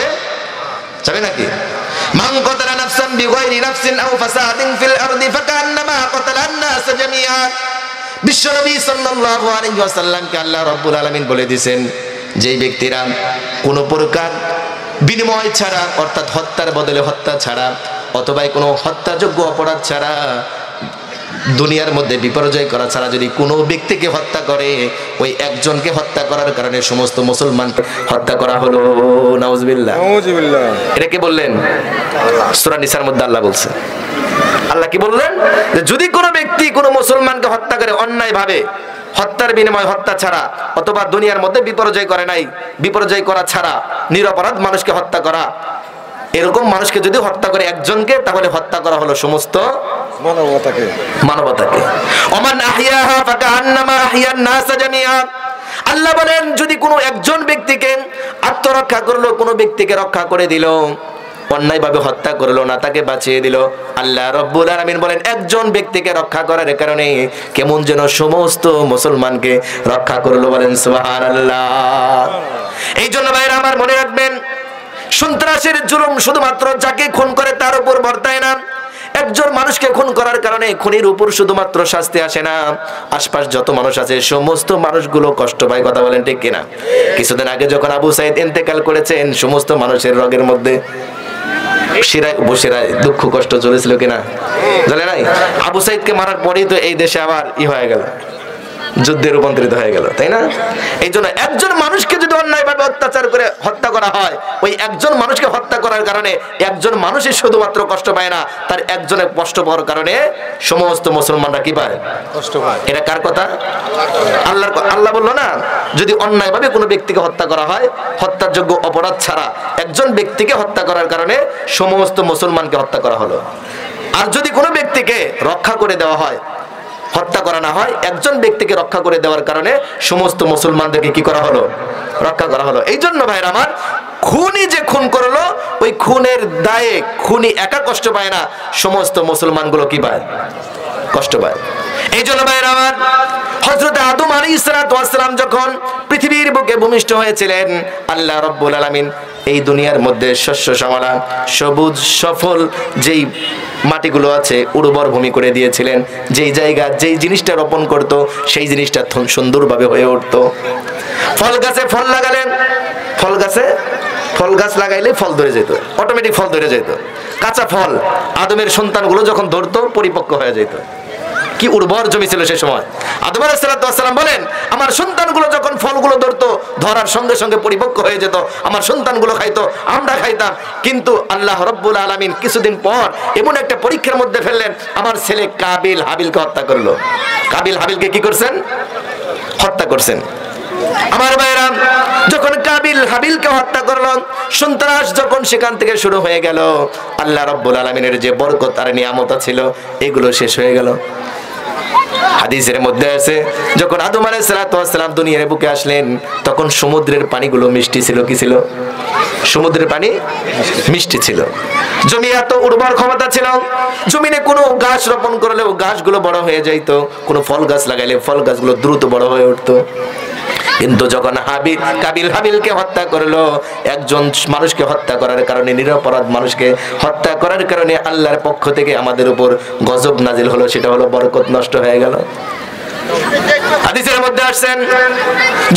নাকি? মান কাতালা নাফসান বিগাইরি নাফসিন আও ফাসাদিন ফিল আরদি ফাকান্নামা কাতালান নাস জামিআ। বিশ্বনবী সাল্লাল্লাহু আলাইহি ওয়াসাল্লামকে আল্লাহ রাব্বুল আলামিন বলে দিয়েছেন, যেই ব্যক্তিরা কোনো প্রকার বিনিময় ছাড়া, অর্থাৎ হত্যার বদলে হত্যা ছাড়া অথবা কোনো হত্যাযোগ্য অপরাধ ছাড়া, দুনিয়ার মধ্যে বিপর্যয় করা ছাড়া যদি কোনো ব্যক্তিকে হত্যা করে, ওই একজনকে হত্যা করার কারণে সমস্ত মুসলমানকে হত্যা করা হলো। নাউজুবিল্লাহ। এটা কি বললেন? সূরা নিসার মধ্যে আল্লাহ বলছে। আল্লাহ কি বললেন? যে যদি কোনো ব্যক্তি কোনো মুসলমানকে হত্যা করে অন্যায়ভাবে, হত্যার বিনিময় হত্যা ছাড়া, অথবা দুনিয়ার মধ্যে বিপর্যয় করে নাই, বিপর্যয় করা ছাড়া নিরপরাধ মানুষকে হত্যা করা, এরকম মানুষকে যদি হত্যা করে একজনকে, তাহলে হত্যা করা হলো সমস্ত মানবতাকে। ওমান আহইয়াহা ফাকান্নামা আহইয়ান নাস জামিআ। আল্লাহ বলেন যদি কোনো একজন ব্যক্তিকে আত্মরক্ষা করলো, কোনো ব্যক্তিকে রক্ষা করে দিল, অন্যায়ভাবে হত্যা করলো না, তাকে বাঁচিয়ে দিল। আল্লাহ রাব্বুল আলামিন বলেন একজন ব্যক্তিকে রক্ষা করার কারণে কেমন যেন সমস্ত মুসলমানকে রক্ষা করলো, বলেন সুবহানাল্লাহ। এই জন্য ভাইরা আমার মনে রাখবেন, সন্ত্রাসের জুলুম শুধুমাত্র যাকে খুন করে তার উপর বর্তায় না। একজন মানুষকে খুন করার কারণে খুনির উপর শুধুমাত্র শাস্তি আসে না, আশপাশ যত মানুষ আছে সমস্ত মানুষগুলো কষ্ট পায়। কথা বলেন ঠিক কিনা? কিছুদিন আগে যখন আবু সাইদ ইন্তেকাল করেছেন, সমস্ত মানুষের রগের মধ্যে শিরায় বসিরায় দুঃখ কষ্ট চলেছিল কিনা? জানে নাই? আবু সাইদকে মারার পরেই তো এই দেশে আবার হয়ে গেল, যুদ্ধে রূপান্তরিত হয়ে গেল, তাই না? এই জন্য একজন মানুষকে যদি অন্যায়ভাবে অত্যাচার করে হত্যা করা হয়, ওই একজন মানুষকে হত্যা করার কারণে একজন মানুষই শুধুমাত্র কষ্ট পায় না, তার একজনের কষ্ট পাওয়ার কারণে সমস্ত মুসলমানরা কি পায়? কষ্ট পায়। এটা কার কথা? আল্লাহ বললো না, যদি অন্যায়ভাবে কোনো ব্যক্তিকে হত্যা করা হয়, হত্যার যোগ্য অপরাধ ছাড়া একজন ব্যক্তিকে হত্যা করার কারণে সমস্ত মুসলমানকে হত্যা করা হলো। আর যদি কোনো ব্যক্তিকে রক্ষা করে দেওয়া হয়, হত্যা করা না হয়, একজন ব্যক্তিকে রক্ষা করে দেওয়ার কারণে সমস্ত মুসলমানদেরকে কি করা হলো? রক্ষা করা হলো। এই জন্য ভাইরা আমার, খুনি যে খুন করলো, ওই খুনের দায়ে খুনি একা কষ্ট পায় না, সমস্ত মুসলমানগুলো কি পায়? কষ্ট পায়। এই জন্য ভাইরা আমার, হযরত আদম আলাইহিস সালাম যখন পৃথিবীর বুকে ভূমিষ্ঠ হয়েছিলেন, আল্লাহ রাব্বুল আলামিন এই দুনিয়ার মধ্যে শস্য শ্যামলা সবুজ সফল যেই মাটিগুলো আছে উর্বর ভূমি করে দিয়েছিলেন। যেই জায়গা যেই জিনিসটা রোপণ করত, সেই জিনিসটা সুন্দরভাবে হয়ে উঠত। ফল গাছে ফল লাগালেন, ফল গাছ লাগাইলে ফল ধরে যেত, অটোমেটিক ফল ধরে যেত। কাঁচা ফল আদমের সন্তানগুলো যখন ধরতো, পরিপক্ক হয়ে যেত। কি উর্বর জমি ছিল সে সময়। আদম আলাইহিস সালাম বলেন, আমার সন্তানগুলো যখন ফলগুলো ধরতো, ধরার সঙ্গে সঙ্গে পরিপক্ক হয়ে যেত, আমার সন্তানগুলো খাইতো, আমরা খাইতাম। কিন্তু আল্লাহ রাব্বুল আলামিন কিছুদিন পর এমন একটা পরীক্ষার মধ্যে ফেললেন, আমার ছেলে কাবিল হাবিলকে হত্যা করলো। কাবিল হাবিলকে কি করছেন? হত্যা করছেন। আমার ভাইরা, যখন কাবিল হাবিলকে হত্যা করলো, সন্ত্রাস যখন সেখান থেকে শুরু হয়ে গেল, আল্লাহ রাব্বুল আলামিনের যে বরকত আর নিয়ামত ছিল, এগুলো শেষ হয়ে গেল। হাদিসের মধ্যে আছে, যখন আদম আলাইহিস সালাম দুনিয়ার বুকে আসলেন, তখন সমুদ্রের পানিগুলো মিষ্টি ছিল। কি ছিল? সমুদ্রের পানি মিষ্টি ছিল। জমি এত উর্বর ক্ষমতা ছিল, জমিনে কোনো গাছ রোপণ করলেও গাছগুলো বড় হয়ে যাইত, কোনো ফল গাছ লাগাইলে ফল গাছগুলো দ্রুত বড় হয়ে উঠতো। কিন্তু যখন কাবিল হাবিলকে হত্যা করলো, একজন মানুষকে হত্যা করার কারণে, নিরপরাধ মানুষকে হত্যা করার কারণে আল্লাহর পক্ষ থেকে আমাদের উপর গজব নাজিল হলো, সেটা হলো বরকত নষ্ট হয়ে গেল। হাদিসের মধ্যে আসছেন,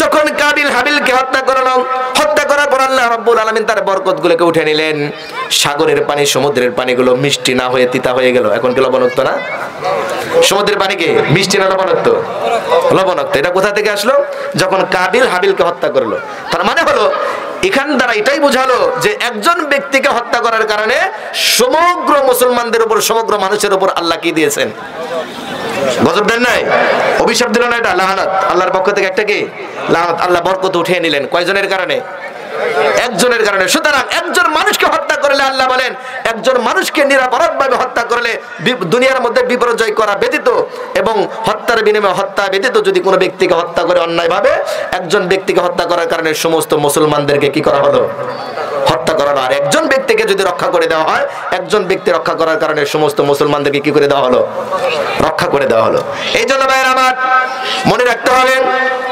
যখন কাবিল হাবিলকে হত্যা করলো, হত্যা করার পর আল্লাহ রাব্বুল আলামিন তার বরকতগুলোকে উঠে নিলেন। সাগরের পানি, সমুদ্রের পানিগুলো মিষ্টি না হয়ে তিতা হয়ে গেল। এখন কি লবণাক্ত না? সমুদ্রের পানি কি মিষ্টি না লবণাক্ত? লবণাক্ত। এটা কোথা থেকে আসলো? যখন কাবিল হাবিলকে হত্যা করলো। তার মানে হলো, এখান দ্বারা এটাই বোঝালো যে একজন ব্যক্তিকে হত্যা করার কারণে সমগ্র মুসলমানদের উপর, সমগ্র মানুষের উপর আল্লাহ কি দিয়েছেন? গজব দেন নাই, অভিশাপ দিল না, এটা লাহানাত। আল্লাহর পক্ষ থেকে একটা কি লাহানাত। আল্লাহ বরকত উঠিয়ে নিলেন কয়জনের কারণে? একজনের কারণে। সুতরাং একজন মানুষকে হত্যা করলে, আল্লাহ বলেন একজন মানুষকে নিরপরাধভাবে হত্যা করলে দুনিয়ার মধ্যে বিপর্যয় করা ব্যতীত এবং হত্যার বিনিময়ে হত্যা ব্যতীত যদি কোনো ব্যক্তিকে হত্যা করে অন্যায়ভাবে, একজন ব্যক্তিকে হত্যা করার কারণে সমস্ত মুসলমানদেরকে কি করা হলো? হত্যা করা। আর একজন ব্যক্তিকে যদি রক্ষা করে দেওয়া হয়, একজন ব্যক্তি রক্ষা করার কারণে সমস্ত মুসলমানদেরকে কি করে দেওয়া হলো? রক্ষা করে দেওয়া হলো। এই জন্য ভাইরা আমার, মনে রাখতে হবে,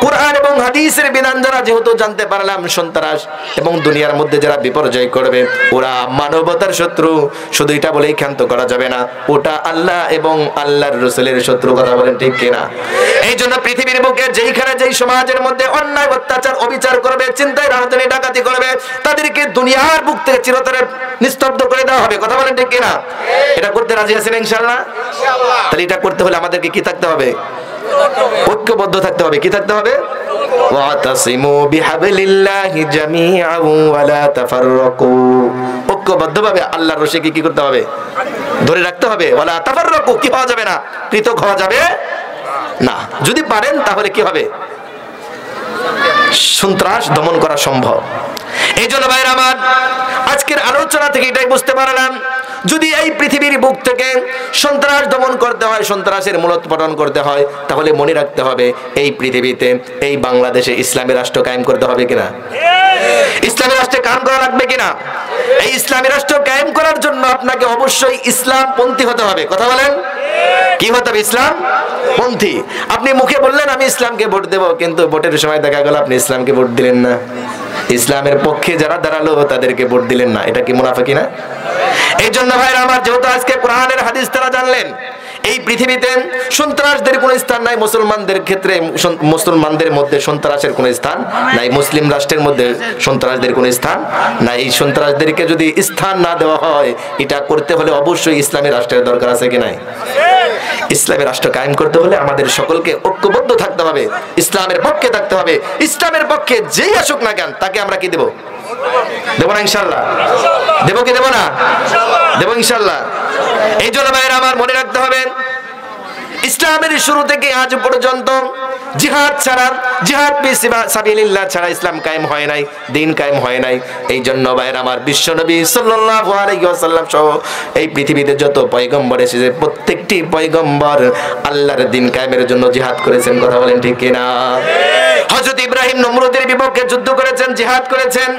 কুরআন এবং হাদিসের বিধান যারা যেহেতু জানতে পারলাম, সন্ত্রাস এবং দুনিয়ার মধ্যে যারা বিপর্যয় করবে, ওরা মানবতার শত্রু। শুধু এটা বলেই ক্ষান্ত করা যাবে না, ওটা আল্লাহ এবং আল্লাহর রাসূলের শত্রু। কথা বলেন ঠিক কিনা? এই জন্য পৃথিবীর বুকে যেইখানে যেই সমাজের মধ্যে অন্যায়, অত্যাচার, অবিচার করবে, চিন্তায় রাজধানী ডাকাতি করবে, তাদেরকে দুনিয়ার বুক থেকে চিরতরে নিস্তব্ধ করে দেওয়া হবে। কথা বলেন ঠিক কিনা? এটা করতে রাজি আছেন ইনশাআল্লাহ? তাহলে এটা করতে হলে আমাদেরকে কি থাকতে হবে? ঐক্যবদ্ধ থাকতে হবে। কি থাকতে হবে? ওয়াতাসিমু বিহাবলিল্লাহি জামিআন ওয়া লা তাফাররাকু। ঐক্যবদ্ধভাবে আল্লাহর রশিকে কি করতে হবে? ধরে রাখতে হবে। ওয়া লা তাফাররাকু, কি হওয়া যাবে না? পৃথক হওয়া যাবে না। যদি পারেন তাহলে কি হবে? সন্ত্রাস দমন করা সম্ভব। এই জন্য ভাইরা আমার, আজকের আলোচনা থেকে এটাই বুঝতে পারলাম, যদি এই পৃথিবীর বুক থেকে সন্ত্রাস দমন করতে হয়, সন্ত্রাসের মূলোৎপাটন করতে হয়, তাহলে মনে রাখতে হবে এই পৃথিবীতে, এই বাংলাদেশে ইসলামী রাষ্ট্র কায়েম করতে হবে কিনা? ইসলামী রাষ্ট্রে কায়েম করা লাগবে কিনা? এই ইসলামী রাষ্ট্র কায়েম করার জন্য আপনাকে অবশ্যই ইসলাম পন্থী হতে হবে। কথা বলেন, কি হতে হবে? ইসলাম পন্থী। আপনি মুখে বললেন আমি ইসলামকে ভোট দেব, কিন্তু ভোটের সময় দেখা গেল আপনি ইসলামকে ভোট দিলেন না, ইসলামের পক্ষে যারা দাঁড়ালো তাদেরকে ভোট দিলেন না। এটা কি মুনাফিকি না? এই জন্য ভাইরা আমার, যেহেতু আজকে কোরআনের হাদিস তারা জানলেন, এই পৃথিবীতে সন্ত্রাসদের কোনো স্থান নাই। মুসলমানদের ক্ষেত্রে, মুসলমানদের মধ্যে সন্ত্রাসের কোনো স্থান নাই, মুসলিম রাষ্ট্রের মধ্যে সন্ত্রাসদের কোনো স্থান নাই। এই সন্ত্রাসদেরকে যদি স্থান না দেওয়া হয়, এটা করতে হলে অবশ্যই ইসলামী রাষ্ট্রের দরকার আছে কি নাই? ইসলামী রাষ্ট্র কায়েম করতে হলে আমাদের সকলকে ঐক্যবদ্ধ থাকতে হবে, ইসলামের পক্ষে থাকতে হবে। ইসলামের পক্ষে যেই আসুক না কেন তাকে আমরা কি দেব? দেব না ইনশাআল্লাহ? দেব কি দেব না? দেব ইনশাআল্লাহ। এই জন্য ভাইরা আমার মনে রাখতে হবে, ইসলামের শুরু থেকে আজ পর্যন্ত জিহাদ ছাড়া, জিহাদ ফি সাবিলিল্লাহ ছাড়া ইসলাম কায়েম হয় নাই, দিন কায়েম হয় নাই। এই জন্য ভাইরা আমার, বিশ্বনবী সাল্লাল্লাহু আলাইহি ওয়াসাল্লাম সহ এই পৃথিবীতে যত পয়গম্বর এসেছে, প্রত্যেকটি পয়গম্বর আল্লাহর দিন কায়েমের জন্য জিহাদ করেছেন। কথা বলেন ঠিক কিনা? হযরত ইব্রাহিম নমরুদের বিপক্ষে যুদ্ধ করেছেন, জিহাদ করেছেন।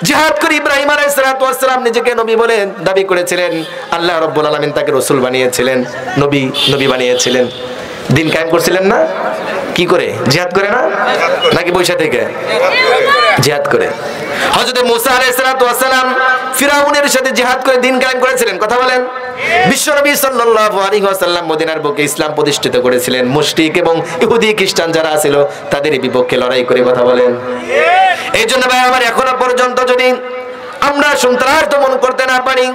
জিহাদ করে ইব্রাহিম আলাইহিস সালাতু ওয়াস সালাম নিজেকে নবী বলে দাবি করেছিলেন। আল্লাহ রাব্বুল আলামিন তাকে রাসূল বানিয়েছিলেন, নবী বানিয়েছিলেন। দিন কায়েম করছিলেন না? কি করে? জিহাদ করে না? নাকি পয়সা থেকে? জিহাদ করে। হযরত মুসা আলাইহিস সালাতু ওয়াস সালাম ফিরাউনের সাথে জিহাদ করে দিন কায়েম করেছিলেন। কথা বলেন। বিশ্বনবী সাল্লাল্লাহু আলাইহি ওয়াসাল্লাম মদিনার বুকে ইসলাম প্রতিষ্ঠিত করেছিলেন। মুশরিক এবং ইহুদি খ্রিস্টান যারা ছিল তাদের বিপক্ষে লড়াই করে। কথা বলেন। এই জন্য ভাই আমার, এখনো পর্যন্ত যদি আমরা সন্ত্রাস দমন করতে না পারি,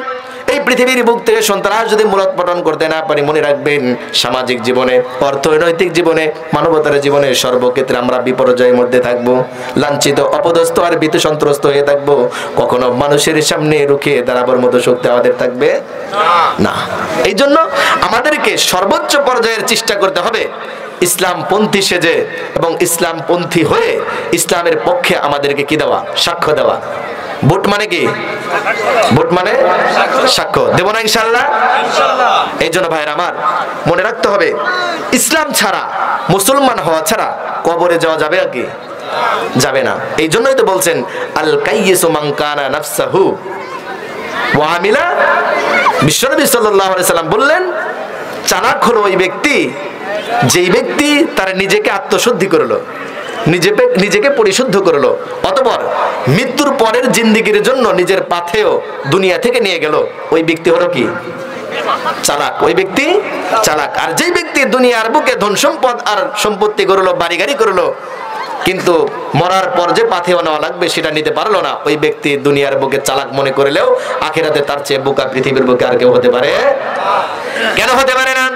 এই পৃথিবীর বুক থেকে সন্ত্রাস যদি মূলোৎপাটন করতে না পারি, মনে রাখবেন সামাজিক জীবনে, অর্থনৈতিক জীবনে, মানবতার জীবনে সর্বক্ষেত্রে আমরা বিপর্যয়ের মধ্যে থাকবো, লাঞ্ছিত, অপদস্থ আর ভীত সন্ত্রস্ত হয়ে থাকবো। কখনো মানুষের সামনে রুখে দাঁড়াবার মতো শক্তি আমাদের থাকবে না। এই জন্য আমাদেরকে সর্বোচ্চ পর্যায়ের চেষ্টা করতে হবে ইসলাম পন্থী সেজে এবং ইসলাম পন্থী হয়ে ইসলামের পক্ষে আমাদেরকে কি দেওয়া? সাক্ষ্য দেওয়া। ভোট মানে কি? ভোট মানে সাক্ষ্য দেব না ইনশাআল্লাহ? এই জন্য ভাইরা আমার মনে রাখতে হবে, ইসলাম ছাড়া, মুসলমান হওয়া ছাড়া কবরে যাওয়া যাবে কি? যাবে না। এই জন্যই তো বলছেন আল কাইয়িসু মান কানা নাফসাহু ওয়া আমিলা। বিশ্বনবী সাল্লাল্লাহু আলাইহি সাল্লাম বললেন, চালাক হলো ওই ব্যক্তি যেই ব্যক্তি তার নিজেকে আত্মশুদ্ধি করলো, নিজেকে পরিশুদ্ধ করলো, অতঃপর মৃত্যুর পরের জিন্দেগির জন্য নিজের পাথেও দুনিয়া থেকে নিয়ে গেল। ওই ব্যক্তি হলো কি? চালাক। ওই ব্যক্তি চালাক। আর যেই ব্যক্তি দুনিয়ার বুকে ধন সম্পদ আর সম্পত্তি করলো, বাড়ি গাড়ি করলো, কিন্তু মরার পর যে পাথেও নেওয়া লাগবে সেটা নিতে পারলো না, ওই ব্যক্তি দুনিয়ার বুকে চালাক মনে করলেও আখিরাতে তার চেয়ে বোকা পৃথিবীর বুকে আর কেউ হতে পারে? কেন হতে পারে না?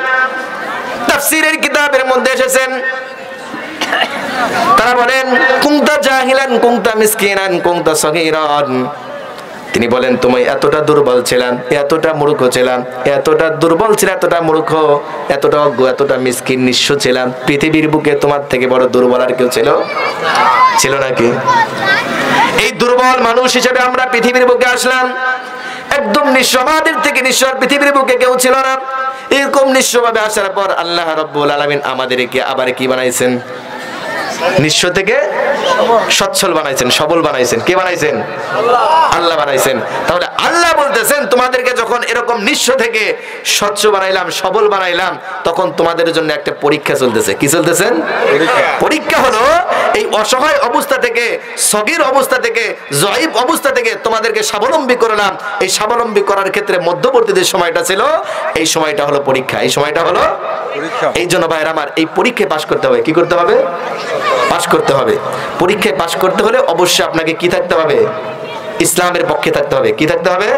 তাফসীরের কিতাবের মধ্যে এসেছেন, তারা বলেন কুনতা জাহিলান কুনতা মিসকিনান কুনতা সগীরান। তিনি বলেন তুমি এতটা দুর্বল ছিলেন, এতটা মূর্খ ছিলেন, এতটা দুর্বল ছিলেন, এতটা মূর্খ, এতটা অজ্ঞ, এতটা মিসকিন, নিঃস্ব ছিলেন। পৃথিবীর বুকে তোমার থেকে বড় দুর্বল আর কেউ ছিল নাকি? এই দুর্বল মানুষ হিসেবে আমরা পৃথিবীর বুকে আসলাম, একদম নিঃস্ব, আমাদের থেকে নিঃস্ব পৃথিবীর বুকে কেউ ছিল না। এরকম নিঃস্বভাবে আসার পর আল্লাহ রাব্বুল আলামিন আমাদেরকে আবার কি বানাইছেন? নিঃস্ব থেকে সচ্ছল বানাইছেন, সবল বানাইছেন। কে বানাইছেন? আল্লাহ বানাইছেন। তাহলে আল্লাহ বলতেছেন তোমাদেরকে যখন এরকম নিঃস্ব থেকে স্বচ্ছ বানাইলাম, সবল বানাইলাম, তখন তোমাদের জন্য একটা পরীক্ষা চলতেছে। কি চলতেছেন? পরীক্ষা হলো এই অসহায় অবস্থা থেকে, সগীর অবস্থা থেকে, জয়ীব অবস্থা থেকে তোমাদেরকে স্বাবলম্বী করলাম। এই স্বাবলম্বী করার ক্ষেত্রে মধ্যবর্তী যে সময়টা ছিল, এই সময়টা হলো পরীক্ষা। এই সময়টা হলো পরীক্ষা। এই জন্য ভাইরা আমার, এই পরীক্ষায় পাশ করতে হবে। কি করতে হবে? পাশ করতে হবে। পরীক্ষায় পাশ করতে হলে অবশ্যই আপনাকে কি থাকতে হবে? ইসলামের পক্ষে থাকতে হবে। কি থাকতে হবে?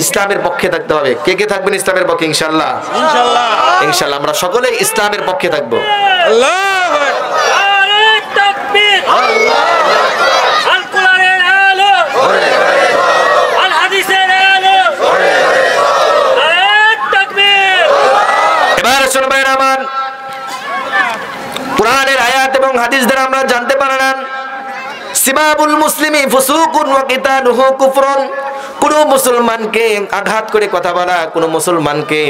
ইসলামের পক্ষে থাকতে হবে। কে কে থাকবেন ইসলামের পক্ষে? ইনশাআল্লাহ, ইনশাআল্লাহ, ইনশাআল্লাহ আমরা সকলেই ইসলামের পক্ষে থাকবো। আল্লাহু আকবার, তাকবীর, আল্লাহু আকবার, আল কোরআনের আলো, আল হাদিসের আলো, তাকবীর। এবার শুনুন ভাইরা আমার, কোরআনের আয়াত এবং হাদিস দ্বারা আমরা জানতে পারলাম সিবাবুল মুসলিমি ফুসুকুন ওয়া কিতালুহু কুফরুন, কোন মুসলমানকে আঘাত করে কথা বলা, কোন মুসলমানকে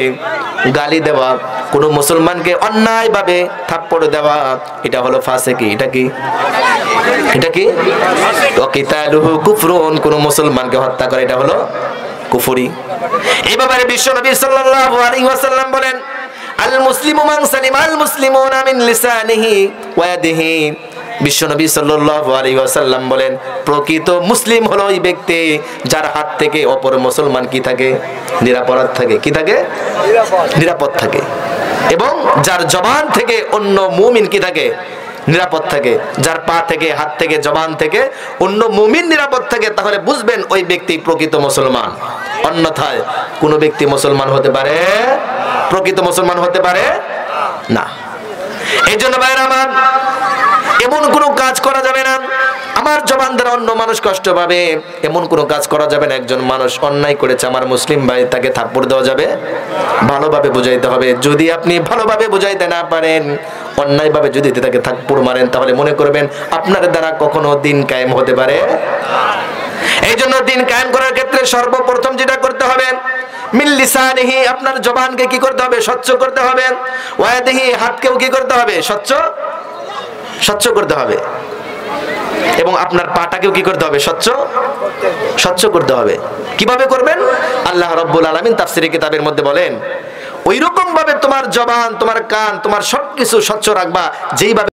গালি দেওয়া, কোন মুসলমানকে অন্যায়ভাবে থাপ্পড় দেওয়া, এটা হলো ফাসিকি। এটা কি? এটা কি? ওয়া কিতালুহু কুফরুন, কোন মুসলমানকে হত্যা করে এটা হলো কুফরি। এই ব্যাপারে বিশ্বনবী সাল্লাল্লাহু আলাইহি ওয়াসাল্লাম বলেন, আল মুসলিমু মান সালিমাল মুসলিমুনা মিন লিসানিহি ওয়া ইয়াদিহি। বিশ্বনবী সাল্লাল্লাহু আলাইহি ওয়াসাল্লাম বলেন, প্রকৃত মুসলিম হলো ওই ব্যক্তি যার হাত থেকে অপর মুসলমান কি থাকে? নিরাপদ থাকে। কি থাকে? নিরাপদ থাকে। এবং যার জবান থেকে অন্য মুমিন কি থাকে? নিরাপদ থাকে। যার পা থেকে, হাত থেকে, জবান থেকে অন্য মুমিন নিরাপদ থাকে, তাহলে বুঝবেন ওই ব্যক্তি প্রকৃত মুসলমান। অন্যথায় কোন ব্যক্তি মুসলমান হতে পারে, প্রকৃত মুসলমান হতে পারে না। এই জন্য ভাইরা আমার, এমন কোনো কাজ করা যাবে না আমার জবান দ্বারা অন্য মানুষ কষ্ট পাবে, এমন কোনো কাজ করা যাবে না। একজন মানুষ অন্যায় করেছে, আমার মুসলিম ভাই, তাকে থাপ্পড় দেওয়া যাবে? ভালোভাবে বুঝাইতে হবে। যদি আপনি ভালোভাবে বুঝাইতে না পারেন, অন্যায়ভাবে যদি তাকে থাপ্পড় মারেন, তাহলে মনে করবেন আপনার দ্বারা কখনো দিন কায়েম হতে পারে। এই জন্য দিন কায়েম করার ক্ষেত্রে সর্বপ্রথম যেটা করতে হবে, মিন লিসানিহি, আপনার জবানকে কি করতে হবে? স্বচ্ছ করতে হবে। ওয়া ইয়াদিহি, হাতকেও কি করতে হবে? স্বচ্ছ করতে হবে। এবং আপনার পাটাকেও কি করতে হবে? স্বচ্ছ করতে হবে। কিভাবে করবেন? আল্লাহ রাব্বুল আলামিন তাফসীরে কিতাবের মধ্যে বলেন, ওই রকম ভাবে তোমার জবান, তোমার কান, তোমার সবকিছু স্বচ্ছ রাখবা যেইভাবে